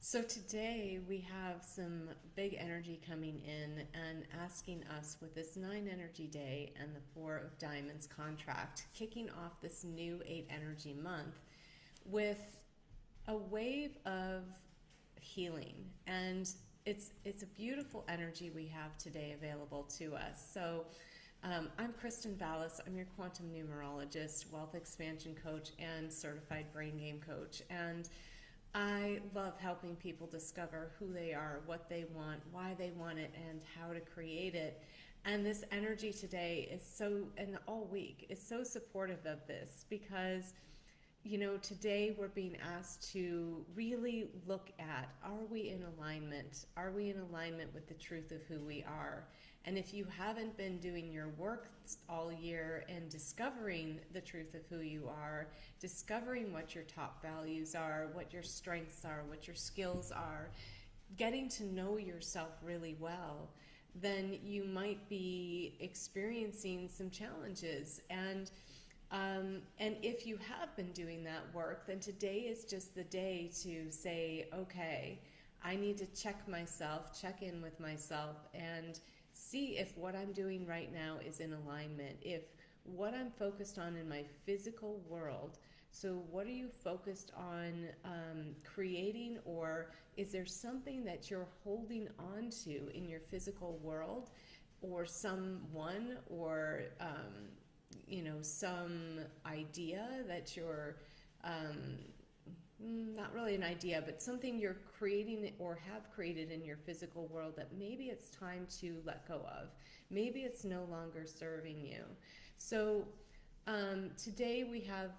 So today we have some big energy coming in and asking us with this 9 energy day and the 4 of diamonds contract, kicking off this new 8 energy month with a wave of healing. And it's a beautiful energy we have today available to us. I'm Kristen Vallis. I'm your quantum numerologist, wealth expansion coach, and certified brain game coach. And I love helping people discover who they are, what they want, why they want it, and how to create it. And this energy today is so, and all week, is so supportive of this because today we're being asked to really look at, are we in alignment? Are we in alignment with the truth of who we are? And if you haven't been doing your work all year and discovering the truth of who you are, discovering what your top values are, what your strengths are, what your skills are, getting to know yourself really well, then you might be experiencing some challenges. And if you have been doing that work, then today is just the day to say, okay, I need to check myself, check in with myself, and see if what I'm doing right now is in alignment. If what I'm focused on in my physical world, so what are you focused on creating, or is there something that you're holding on to in your physical world, or someone, or some idea that you're, not really an idea, but something you're creating or have created in your physical world that maybe it's time to let go of. Maybe it's no longer serving you. So today we have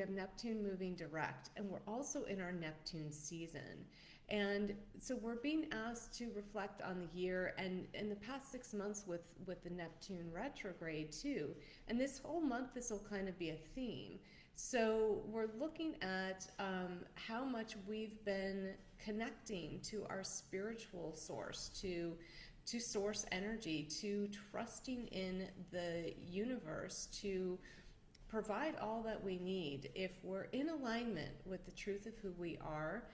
Neptune moving direct, and we're also in our Neptune season. And so we're being asked to reflect on the year and in the past 6 months with the Neptune retrograde too. And this whole month, this will kind of be a theme. So we're looking at how much we've been connecting to our spiritual source, to source energy, to trusting in the universe to provide all that we need. If we're in alignment with the truth of who we are,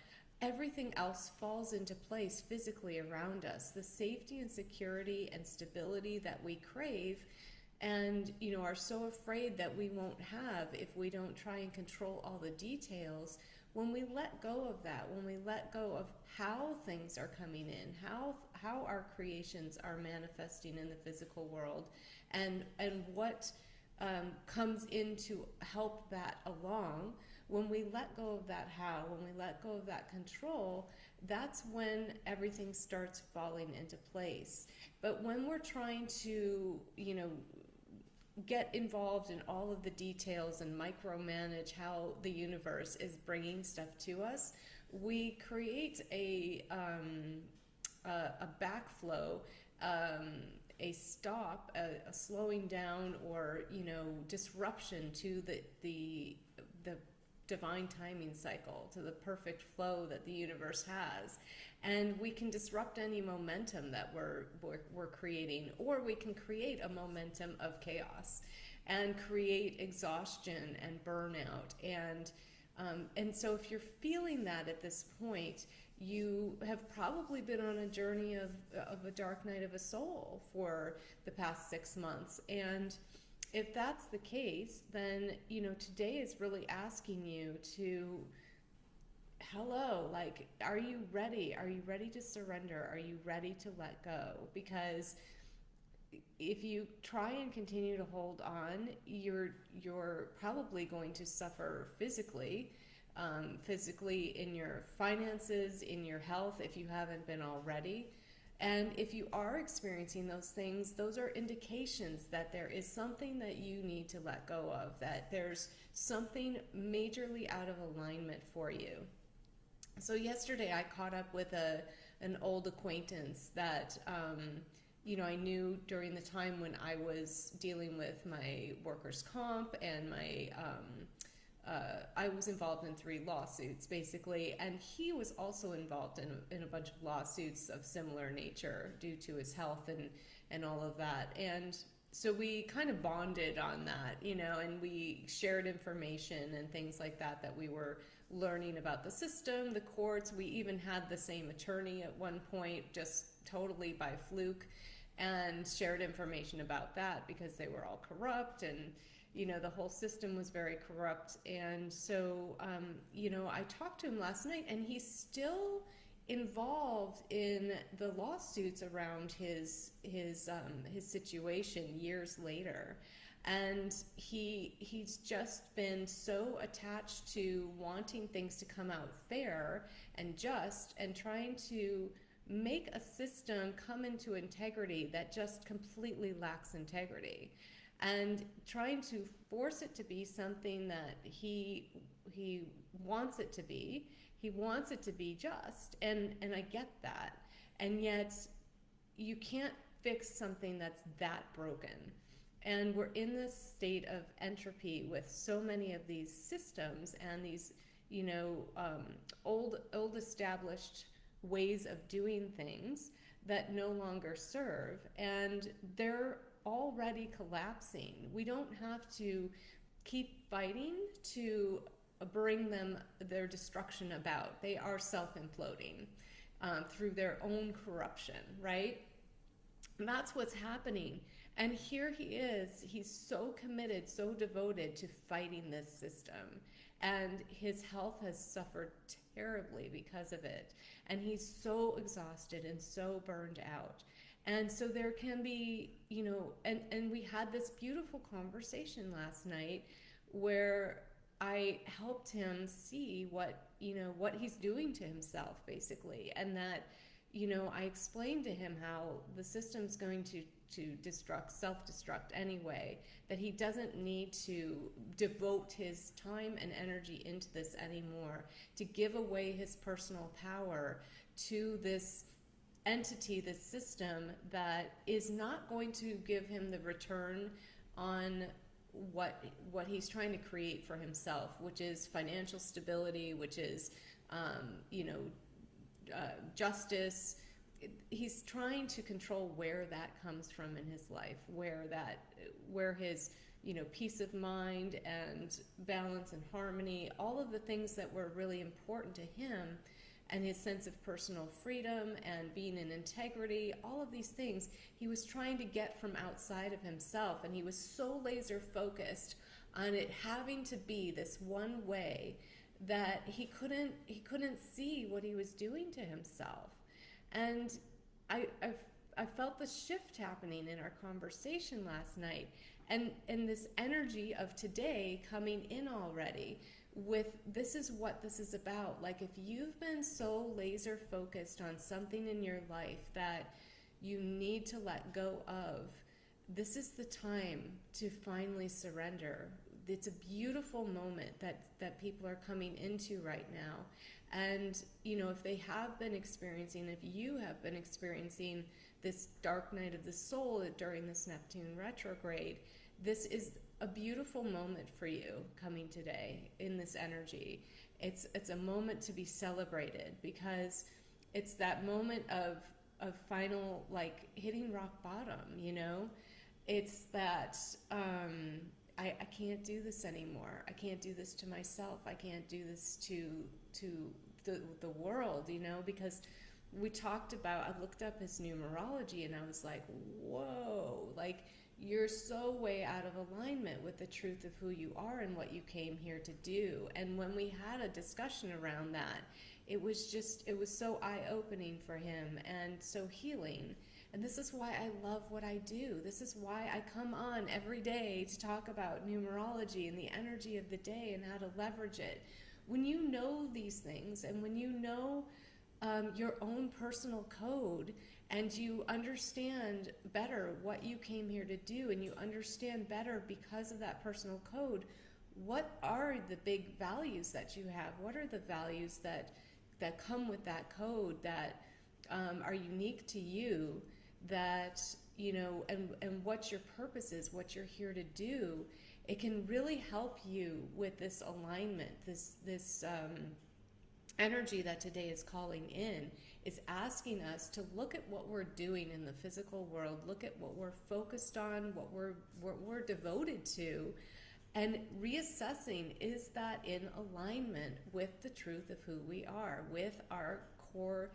everything else falls into place physically around us. The safety and security and stability that we crave and are so afraid that we won't have if we don't try and control all the details. When we let go of that, when we let go of how things are coming in, how our creations are manifesting in the physical world, and what comes in to help that along, when we let go of that how, when we let go of that control, that's when everything starts falling into place. But when we're trying to, get involved in all of the details and micromanage how the universe is bringing stuff to us, we create a backflow, a stop, a slowing down, or disruption to the divine timing cycle, to the perfect flow that the universe has. And we can disrupt any momentum that we're creating, or we can create a momentum of chaos and create exhaustion and burnout. And so if you're feeling that at this point, you have probably been on a journey of a dark night of a soul for the past 6 months. And if that's the case, then, today is really asking you to, hello, like, are you ready? Are you ready to surrender? Are you ready to let go? Because if you try and continue to hold on, you're probably going to suffer physically, physically in your finances, in your health, if you haven't been already. And if you are experiencing those things, those are indications that there is something that you need to let go of, that there's something majorly out of alignment for you. So yesterday I caught up with an old acquaintance that I knew during the time when I was dealing with my workers' comp and my I was involved in 3 lawsuits, basically, and he was also involved in a bunch of lawsuits of similar nature due to his health and all of that. And so we kind of bonded on that, and we shared information and things like that we were learning about the system, the courts. We even had the same attorney at one point, just totally by fluke, and shared information about that because they were all corrupt, and the whole system was very corrupt. And so I talked to him last night, and he's still involved in the lawsuits around his situation years later. And he's just been so attached to wanting things to come out fair and just, and trying to make a system come into integrity that just completely lacks integrity, and trying to force it to be something that he wants it to be. He wants it to be just, and I get that. And yet you can't fix something that's that broken. And we're in this state of entropy with so many of these systems and these, old established ways of doing things that no longer serve, and they're already collapsing. We don't have to keep fighting to bring their destruction about. They are self-imploding through their own corruption, right? And that's what's happening. And here he is. He's so committed, so devoted to fighting this system. And his health has suffered terribly because of it. And he's so exhausted and so burned out. And so there can be, and we had this beautiful conversation last night where I helped him see what he's doing to himself, basically. And that, I explained to him how the system's going to self-destruct anyway, that he doesn't need to devote his time and energy into this anymore, to give away his personal power to this entity, this system that is not going to give him the return on what he's trying to create for himself, which is financial stability, which is justice. He's trying to control where that comes from in his life, where his peace of mind and balance and harmony, all of the things that were really important to him, and his sense of personal freedom and being in integrity, all of these things he was trying to get from outside of himself. And he was so laser focused on it having to be this one way that he couldn't see what he was doing to himself. And I felt the shift happening in our conversation last night, and this energy of today coming in already with, this is what this is about. Like, if you've been so laser focused on something in your life that you need to let go of, this is the time to finally surrender. It's a beautiful moment that people are coming into right now. And, if they have been experiencing, if you have been experiencing this dark night of the soul during this Neptune retrograde, this is a beautiful moment for you coming today in this energy. It's a moment to be celebrated, because it's that moment of final, like, hitting rock bottom, It's that, I can't do this anymore. I can't do this to myself. I can't do this to the world, because we talked about, I looked up his numerology, and I was like, whoa, like, you're so way out of alignment with the truth of who you are and what you came here to do. And when we had a discussion around that, it was so eye-opening for him and so healing. And this is why I love what I do. This is why I come on every day to talk about numerology and the energy of the day and how to leverage it. When you know these things, and when you know your own personal code, and you understand better what you came here to do, and you understand better because of that personal code, what are the big values that you have? What are the values that come with that code that are unique to you, that, and what your purpose is, what you're here to do? It can really help you with this alignment, this energy that today is calling in, is asking us to look at what we're doing in the physical world, look at what we're focused on, what we're devoted to, and reassessing, is that in alignment with the truth of who we are, with our core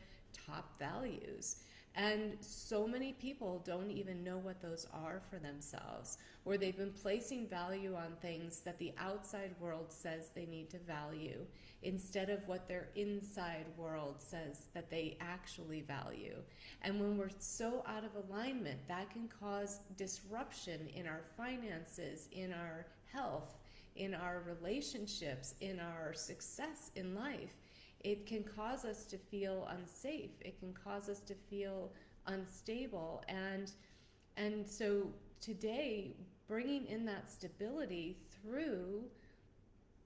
top values? And so many people don't even know what those are for themselves, or they've been placing value on things that the outside world says they need to value instead of what their inside world says that they actually value. And when we're so out of alignment, that can cause disruption in our finances, in our health, in our relationships, in our success in life. It can cause us to feel unsafe. It can cause us to feel unstable. And so today, bringing in that stability through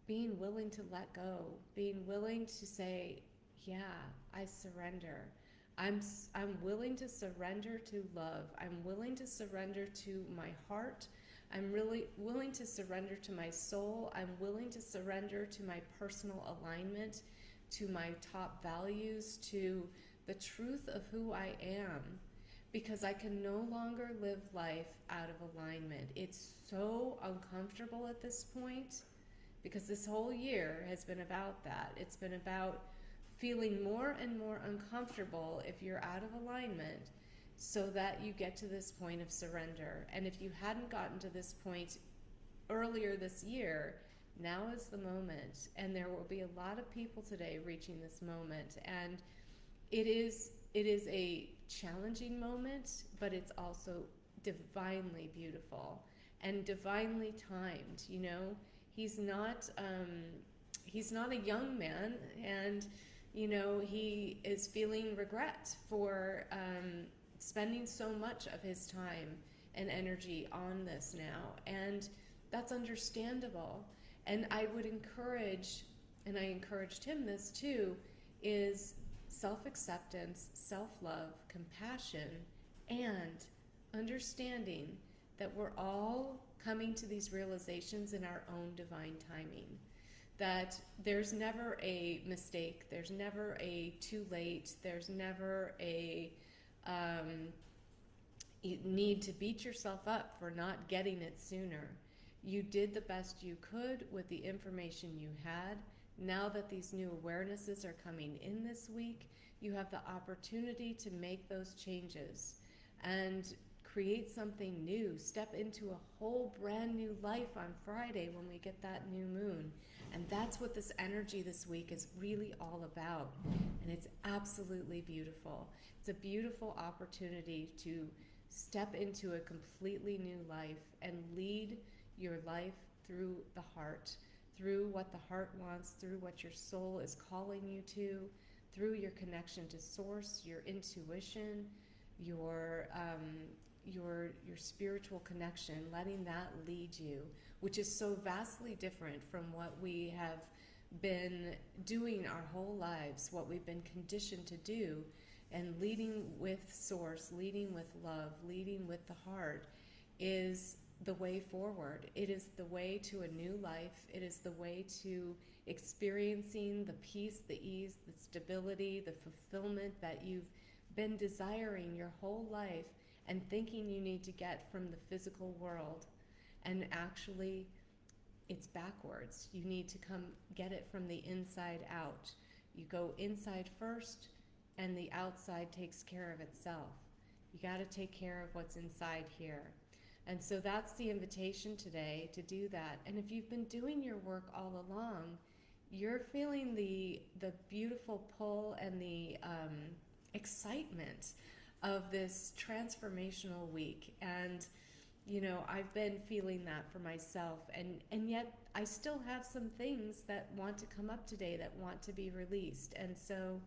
being willing to let go, being willing to say, yeah, I surrender. I'm willing to surrender to love. I'm willing to surrender to my heart. I'm really willing to surrender to my soul. I'm willing to surrender to my personal alignment, to my top values, to the truth of who I am, because I can no longer live life out of alignment. It's so uncomfortable at this point, because this whole year has been about that. It's been about feeling more and more uncomfortable if you're out of alignment, so that you get to this point of surrender. And if you hadn't gotten to this point earlier this year, now is the moment. And there will be a lot of people today reaching this moment. And it is a challenging moment, but it's also divinely beautiful and divinely timed. You know, he's not a young man, and you know, he is feeling regret for spending so much of his time and energy on this now, and that's understandable. And I would encourage, and I encouraged him this too, is self-acceptance, self-love, compassion, and understanding that we're all coming to these realizations in our own divine timing. That there's never a mistake, there's never a too late, there's never a you need to beat yourself up for not getting it sooner. You did the best you could with the information you had. Now that these new awarenesses are coming in this week, you have the opportunity to make those changes and create something new. Step into a whole brand new life on Friday when we get that new moon. And that's what this energy this week is really all about. And it's absolutely beautiful. It's a beautiful opportunity to step into a completely new life and lead your life through the heart, through what the heart wants, through what your soul is calling you to, through your connection to source, your intuition, your spiritual connection, letting that lead you, which is so vastly different from what we have been doing our whole lives, what we've been conditioned to do. And leading with source, leading with love, leading with the heart is the way forward. It is the way to a new life. It is the way to experiencing the peace, the ease, the stability, the fulfillment that you've been desiring your whole life and thinking you need to get from the physical world. And actually, it's backwards. You need to come get it from the inside out. You go inside first, and the outside takes care of itself. You got to take care of what's inside here. And so that's the invitation today, to do that. And if you've been doing your work all along, you're feeling the beautiful pull and the excitement of this transformational week. And you know, I've been feeling that for myself, and yet I still have some things that want to come up today, that want to be released. And so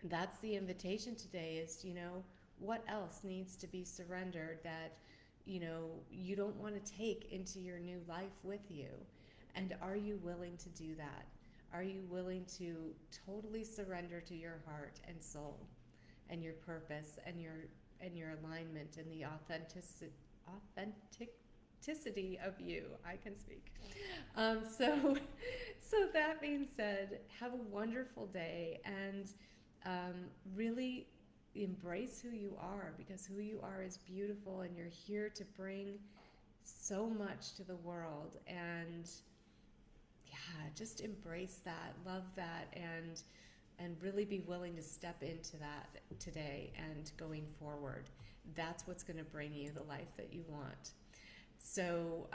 that's the invitation today, is, you know, what else needs to be surrendered that, you know, you don't want to take into your new life with you? And are you willing to do that? Are you willing to totally surrender to your heart and soul and your purpose and your alignment and the authenticity of you? I can speak. So that being said, have a wonderful day, and really embrace who you are, because who you are is beautiful, and you're here to bring so much to the world. And yeah, just embrace that, love that, and really be willing to step into that today and going forward. That's what's going to bring you the life that you want. So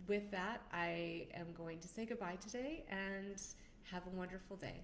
with that, I am going to say goodbye today and have a wonderful day.